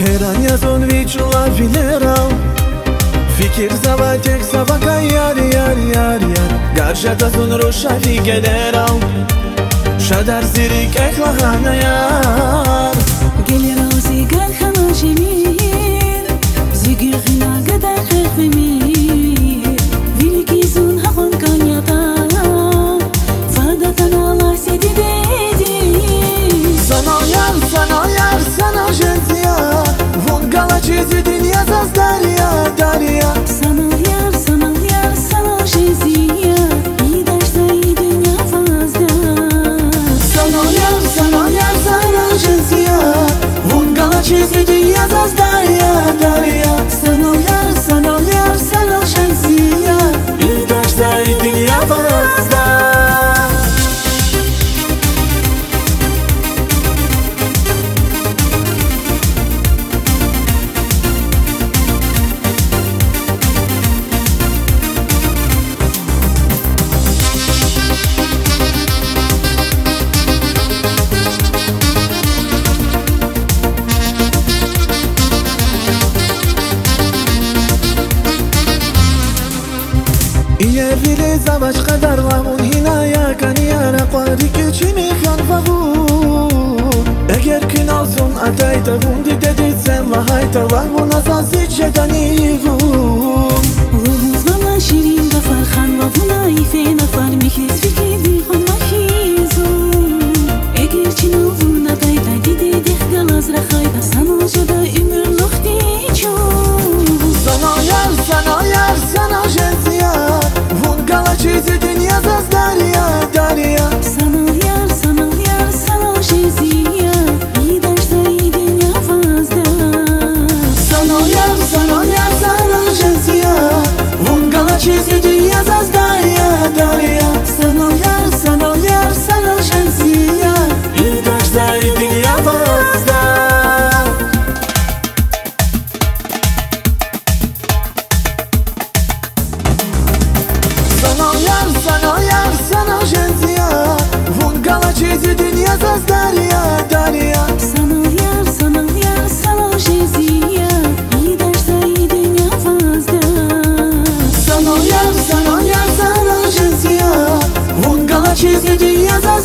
Herania son vičula vinerau Fikir zavatek zavaka yar yar yar yar Garjata son roșavi generau Shadar zirik eklahana yar Generau zigar khana jemil Zigir khina gadar khmimir Vilki zun hagon kanyata Fadatan Allah sedi dedi Sana yar sana jenziya Vun gala çizi dünya zaz darya darya Sana yar sana jenziya İyi derse iyi dünya fazla Sana yar sana jenziya Vun gala çizi dünya zaz darya darya Sana yar sana jenziya İyi derse iyi dünya fazla Vile zavaş kadar lavun hinaya kaniyara Qari keçini khan favun Eger kin alsun atayta vundi dedit sen lahayta Lavun asasi çedanivun Ruhuz bana şirin gafar khan Lavuna ife nafar Mihis fikri dilhon mahizun Eger çin alsun atayta Didi dih galaz rakhayta Sana jada ümür lukhti çun Sana yar sana jenziya Vun gala çizi dünya zaz darya darya Sana yar sana jenziya İyi derse iyi dünya fazla Sana yar sana jenziya Vun gala çizi dünya zaz darya darya Sana yar sana jenziya İyi derse iyi dünya fazla Sana jenziya Vun gala çizi dünya zaz darya darya Sana yar sana jenziya İyi derse iyi dünya fazla Sana yar sana jenziya Vun gala çizi dünya zaz